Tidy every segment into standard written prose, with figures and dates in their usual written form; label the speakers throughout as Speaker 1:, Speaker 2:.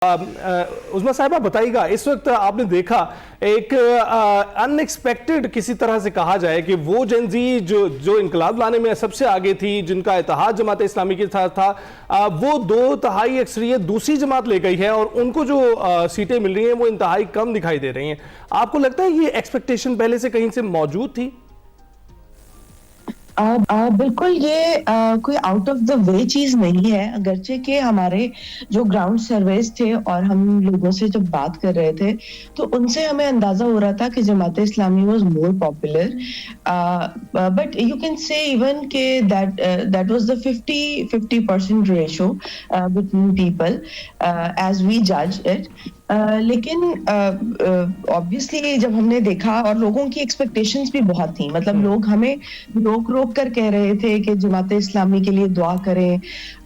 Speaker 1: उस्मा साहिबा बताइएगा, इस वक्त आपने देखा एक अनएक्सपेक्टेड किसी तरह से कहा जाए कि वो जेनजी जो इनकलाब लाने में सबसे आगे थी, जिनका इत्तेहाद जमात इस्लामी के साथ था, वो 2/3 अक्सरियत दूसरी जमात ले गई है और उनको जो सीटें मिल रही हैं वो इंतहाई कम दिखाई दे रही हैं। आपको लगता है ये एक्सपेक्टेशन पहले से कहीं से मौजूद थी?
Speaker 2: बिल्कुल ये कोई आउट ऑफ द वे चीज नहीं है, अगरचे के हमारे जो ग्राउंड सर्वेस थे और हम लोगों से जब बात कर रहे थे तो उनसे हमें अंदाजा हो रहा था कि Jamaat Islami was more popular, but you can say even के that was the 50% ratio between people as we जज इट। लेकिन ऑब्वियसली जब हमने देखा और लोगों की एक्सपेक्टेशंस भी बहुत थी, मतलब लोग हमें रोक रोक कर कह रहे थे कि जमात इस्लामी के लिए दुआ करें,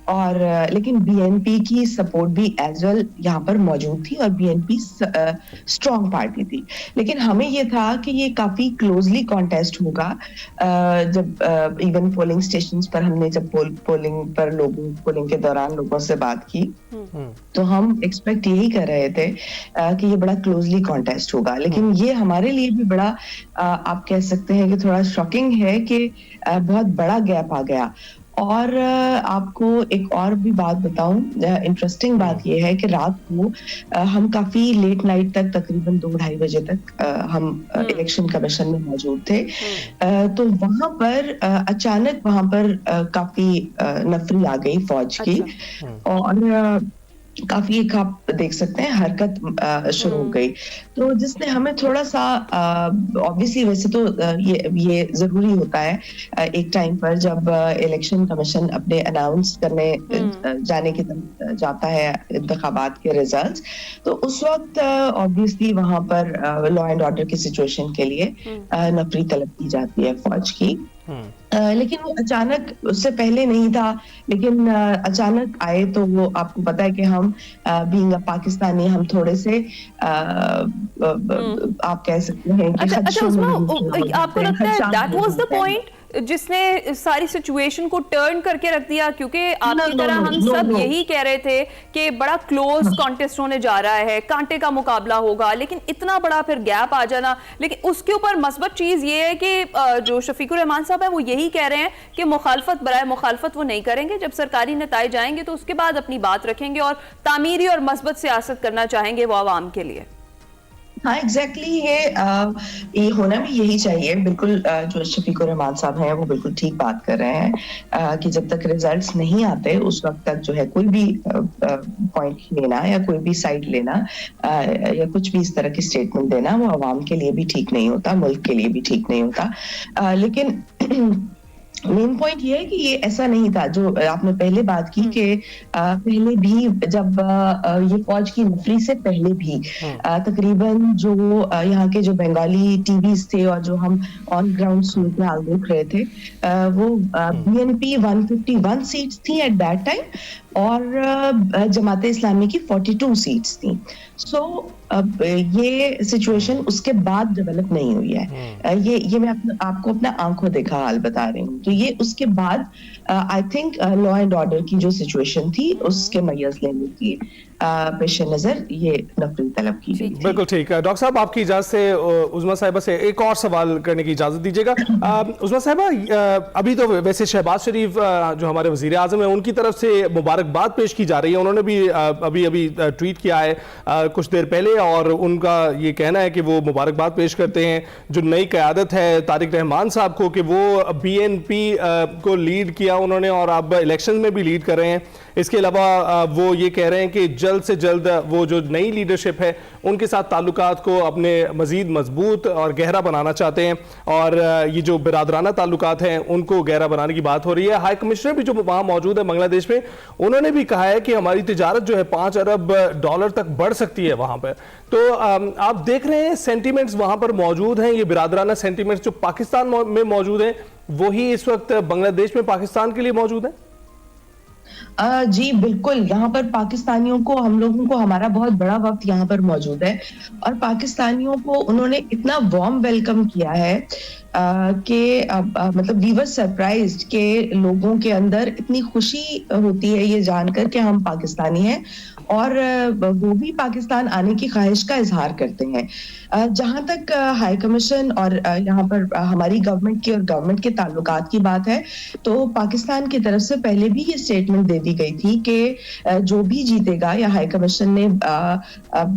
Speaker 2: और लेकिन बीएनपी की सपोर्ट भी एज वेल यहाँ पर मौजूद थी और बीएनपी स्ट्रॉन्ग पार्टी थी। लेकिन हमें ये था कि ये काफी क्लोजली कॉन्टेस्ट होगा। जब इवन पोलिंग स्टेशंस पर हमने जब पोलिंग के दौरान लोगों से बात की तो हम एक्सपेक्ट यही कर रहे थे कि ये बड़ा क्लोजली कॉन्टेस्ट होगा। लेकिन ये हमारे लिए भी बड़ा आप कह सकते हैं कि थोड़ा शॉकिंग है कि बहुत बड़ा गैप आ गया। और आपको एक और भी बात बताऊं, इंटरेस्टिंग बात यह है कि रात को हम काफी लेट नाइट तक, तकरीबन 2-2:30 बजे तक हम इलेक्शन कमीशन में मौजूद थे। तो वहां पर अचानक वहां पर काफी नफरी आ गई फौज की। और काफी एक आप देख सकते हैं हरकत शुरू हो गई, तो जिसने हमें थोड़ा सा ऑब्वियसली वैसे तो ये जरूरी होता है एक टाइम पर जब इलेक्शन कमीशन अपने अनाउंस करने जाने की तरफ जाता है इंतखाबात के रिजल्ट्स, तो उस वक्त ऑब्वियसली वहां पर लॉ एंड ऑर्डर की सिचुएशन के लिए नफरी तलब की जाती है फौज की। लेकिन वो अचानक, उससे पहले नहीं था, लेकिन अचानक आए। तो वो आपको पता है कि हम बीइंग अ पाकिस्तानी हम थोड़े से आप कह सकते हैं कि
Speaker 3: आपको लगता है दैट वाज द पॉइंट जिसने सारी सिचुएशन को टर्न करके रख दिया? क्योंकि आपकी तरह हम सब यही कह रहे थे कि बड़ा क्लोज कॉन्टेस्ट होने जा रहा है, कांटे का मुकाबला होगा, लेकिन इतना बड़ा फिर गैप आ जाना। लेकिन उसके ऊपर मस्बत चीज ये है कि जो शफीकुर रहमान साहब है वो यही कह रहे हैं कि मुखालफत बराए मुखालफत वो नहीं करेंगे, जब सरकारी नताइज आएंगे तो उसके बाद अपनी बात रखेंगे और तामीरी और मस्बत सियासत करना चाहेंगे वो आवाम के लिए।
Speaker 2: हाँ एग्जैक्टली ये होना भी यही चाहिए। बिल्कुल जो शफीकुर रहमान साहब हैं वो बिल्कुल ठीक बात कर रहे हैं कि जब तक रिजल्ट्स नहीं आते उस वक्त तक जो है कोई भी पॉइंट लेना या कोई भी साइड लेना या कुछ भी इस तरह की स्टेटमेंट देना वो आवाम के लिए भी ठीक नहीं होता, मुल्क के लिए भी ठीक नहीं होता। लेकिन मेन पॉइंट ये है कि ये ऐसा नहीं था जो आपने पहले बात की कि पहले भी जब ये फौज की नफरी से पहले भी तकरीबन जो यहाँ के जो बंगाली टीवीज थे और जो हम ऑन ग्राउंड सूरत हाल देख रहे थे वो बीएनपी 151 सीट्स थी एट दैट टाइम और जमात इस्लामी की 42 सीट्स थी। सो अब ये सिचुएशन उसके बाद डेवलप नहीं हुई है। ये मैं आपको अपना आंखों देखा हाल बता रही हूँ। तो ये उसके बाद I think law and order की जो सिचुएशन थी उसके मय्यज लेने की पेश नजर ये नफरी तलब की गई।
Speaker 1: बिल्कुल ठीक है। डॉक्टर साहब आपकी इजाजत से उस्मा साहिबा से एक और सवाल करने की इजाजत दीजिएगा। उस्मा साहिबा, अभी तो वैसे शहबाज शरीफ जो हमारे वजीर आजम है उनकी तरफ से मुबारकबाद पेश की जा रही है। उन्होंने भी अभी ट्वीट किया है कुछ देर पहले और उनका ये कहना है कि वो मुबारकबाद पेश करते हैं जो नई क़यादत है तारिक रहमान साहब को, कि वो बीएनपी को लीड किया उन्होंने और अब इलेक्शन में भी लीड कर रहे हैं। इसके अलावा वो ये कह रहे हैं कि जल्द से जल्द वो जो नई लीडरशिप है उनके साथ ताल्लुकात को अपने मजीद मजबूत और गहरा बनाना चाहते हैं और ये जो बिरादराना ताल्लुकात हैं उनको गहरा बनाने की बात हो रही है। हाई कमिश्नर भी जो वहाँ मौजूद है बांग्लादेश में, उन्होंने भी कहा है कि हमारी तिजारत जो है $5 अरब तक बढ़ सकती है वहाँ पर। तो आप देख रहे हैं सेंटिमेंट्स वहाँ पर मौजूद हैं, ये बिरादराना सेंटिमेंट्स जो पाकिस्तान में मौजूद हैं वही इस वक्त बांग्लादेश में पाकिस्तान के लिए मौजूद है।
Speaker 2: जी बिल्कुल, यहाँ पर पाकिस्तानियों को, हम लोगों को हमारा बहुत बड़ा वक्त यहाँ पर मौजूद है और पाकिस्तानियों को उन्होंने इतना वार्म वेलकम किया है कि मतलब वी वर सरप्राइज्ड कि लोगों के अंदर इतनी खुशी होती है ये जानकर कि हम पाकिस्तानी हैं और वो भी पाकिस्तान आने की ख्वाहिश का इजहार करते हैं। जहां तक हाई कमीशन और यहाँ पर हमारी गवर्नमेंट की और गवर्नमेंट के ताल्लुकात की बात है, तो पाकिस्तान की तरफ से पहले भी ये स्टेटमेंट दे दी गई थी कि जो भी जीतेगा, या हाई कमीशन ने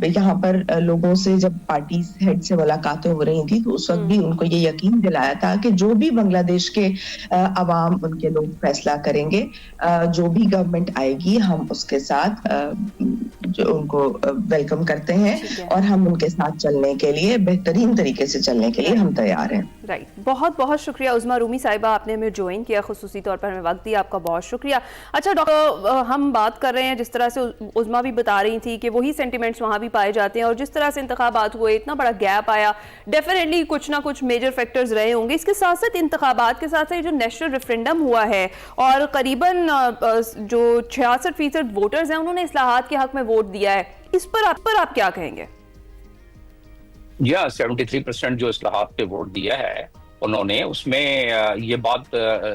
Speaker 2: यहाँ पर लोगों से जब पार्टी हेड से मुलाकातें हो रही थी तो उस वक्त भी उनको ये यकीन दिलाया था कि जो भी बांग्लादेश के अवाम, उनके लोग फैसला करेंगे, जो भी गवर्नमेंट आएगी हम उसके साथ जो उनको वेलकम करते हैं और हम उनके साथ चलने के लिए, बेहतरीन तरीके से चलने के लिए हम तैयार हैं।
Speaker 3: राइट, बहुत बहुत शुक्रिया उज़्मा रूमी साहिबा, आपने हमें ज्वाइन किया, खुसूसी तौर पर हमें वक्त दिया, आपका बहुत शुक्रिया। अच्छा डॉक्टर, हम बात कर रहे हैं, जिस तरह से उज़्मा भी बता रही थी कि वही सेंटिमेंट्स वहाँ भी पाए जाते हैं, और जिस तरह से इंतखाबात हुए, इतना बड़ा गैप आया, डेफिनेटली कुछ ना कुछ मेजर फैक्टर्स रहे होंगे। इसके साथ साथ इंतखाबात के साथ साथ जो नेशनल रेफरेंडम हुआ है और करीबन जो 66% वोटर्स हैं उन्होंने इस्लाहात के हक में वोट दिया है, इस पर आप क्या कहेंगे?
Speaker 4: 73% जो इस्लाहात पे वोट दिया है उन्होंने, उसमें ये बात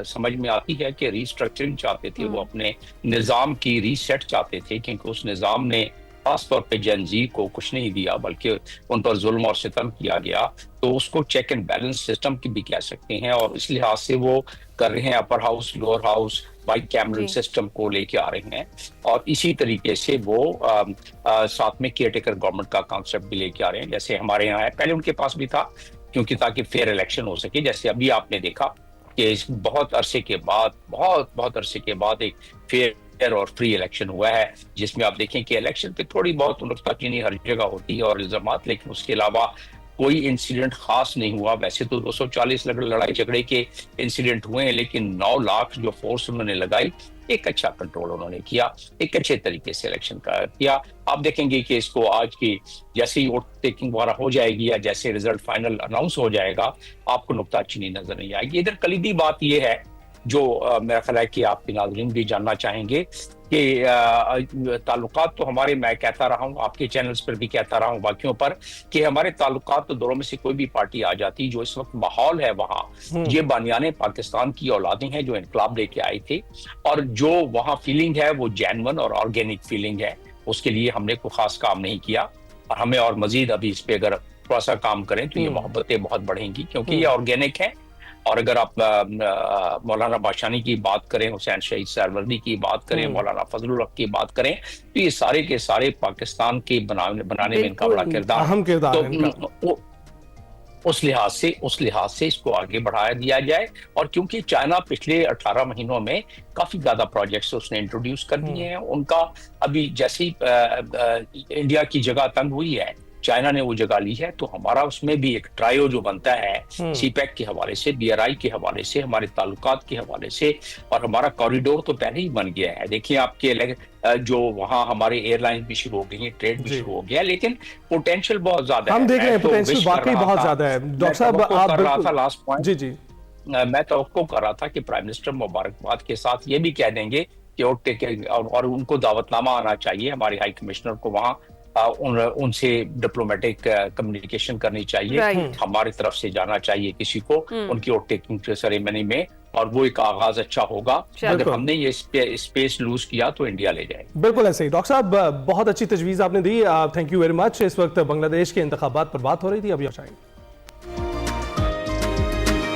Speaker 4: समझ में आती है कि रीस्ट्रक्चरिंग चाहते थे वो, अपने निज़ाम की रीसेट चाहते थे, क्योंकि उस निज़ाम ने खासतौर पे जनजी को कुछ नहीं दिया बल्कि उन पर जुल्म और सितम किया गया। तो उसको चेक एंड बैलेंस सिस्टम की भी कह सकते हैं, और इस लिहाज से वो कर रहे हैं, upper house lower house by cameral system को लेके आ रहे हैं, और इसी तरीके से वो साथ में केयरटेकर गवर्नमेंट का कॉन्सेप्ट भी लेके आ रहे हैं, जैसे हमारे यहाँ है, पहले उनके पास भी था, क्योंकि ताकि फेयर इलेक्शन हो सके। जैसे अभी आपने देखा कि बहुत अरसे के बाद एक फेयर और फ्री इलेक्शन हुआ है, जिसमें आप देखें कि इलेक्शन पे थोड़ी बहुत नुक्ताचीनी हर जगह होती है और इल्जामात, लेकिन उसके अलावा कोई इंसिडेंट खास नहीं हुआ। वैसे तो 240 लड़ाई झगड़े के इंसिडेंट हुए हैं, लेकिन 9 लाख जो फोर्स उन्होंने लगाई, एक अच्छा कंट्रोल उन्होंने किया, एक अच्छे तरीके से इलेक्शन का किया। आप देखेंगे कि इसको आज की जैसे ही वोट टेकिंग वगैरह हो जाएगी या जैसे रिजल्ट फाइनल अनाउंस हो जाएगा, आपको नुक्ताचीनी नजर नहीं आएगी। इधर कलीदी बात यह है जो मेरा ख्याल है कि आपके नाज़रीन भी जानना चाहेंगे कि ताल्लुकात तो हमारे, मैं कहता रहा हूँ, आपके चैनल्स पर भी कहता रहा हूँ, बाकियों पर, कि हमारे ताल्लुकात तो दोनों में से कोई भी पार्टी आ जाती, जो इस वक्त माहौल है वहाँ, ये बानियाने पाकिस्तान की औलादें हैं जो इनकलाब लेके आए थे, और जो वहाँ फीलिंग है वो जेन्युइन और ऑर्गेनिक फीलिंग है। उसके लिए हमने कोई खास काम नहीं किया, और हमें और मजीद अभी इस पे अगर थोड़ा सा काम करें तो ये मोहब्बतें बहुत बढ़ेंगी, क्योंकि ये ऑर्गेनिक है। और अगर आप मौलाना बाशानी की बात करें, हुसैन शहीद सहरवर्दी की बात करें, मौलाना फजलुल हक की बात करें, तो ये सारे के सारे पाकिस्तान के बनाने में इनका बड़ा किरदार,
Speaker 1: अहम किरदार है।
Speaker 4: तो उस लिहाज से इसको आगे बढ़ाया दिया जाए। और क्योंकि चाइना पिछले 18 महीनों में काफी ज्यादा प्रोजेक्ट्स उसने इंट्रोड्यूस कर दिए हैं, उनका अभी जैसे ही इंडिया की जगह तंग हुई है, चाइना ने वो जगह ली है, तो हमारा उसमें भी एक ट्रायो जो बनता है सीपैक के हवाले से, BRI के हवाले से, हमारे ताल्लुकात के हवाले से, और हमारा कॉरिडोर तो पहले ही बन गया है। देखिए आपके जो वहाँ हमारे एयरलाइन भी शुरू हो गई है, ट्रेड भी शुरू हो गया, लेकिन पोटेंशियल बहुत ज्यादा है।
Speaker 1: हम देख रहे हैं पोटेंशियल वाकई बहुत ज्यादा है। डॉक्टर साहब, आप
Speaker 4: कर रहा था लास्ट पॉइंट,
Speaker 1: जी
Speaker 4: मैं तवक्को कर रहा था कि प्राइम मिनिस्टर मुबारकबाद के साथ ये भी कह देंगे कि और उनको दावतनामा आना चाहिए, हमारे हाई कमिश्नर को वहाँ उनसे डिप्लोमेटिक कम्युनिकेशन करनी चाहिए, हमारी तरफ से जाना चाहिए किसी को उनकी वोट टेकिंग सेरेमनी में, और वो एक आगाज अच्छा होगा। अगर हमने ये स्पेस लूज किया तो इंडिया ले जाए।
Speaker 1: बिल्कुल ऐसे ही। डॉक्टर साहब, बहुत अच्छी तजवीज़ आपने दी, थैंक यू वेरी मच। इस वक्त बांग्लादेश के इंतखाबात पर बात हो रही थी, अभी आप चाहेंगे।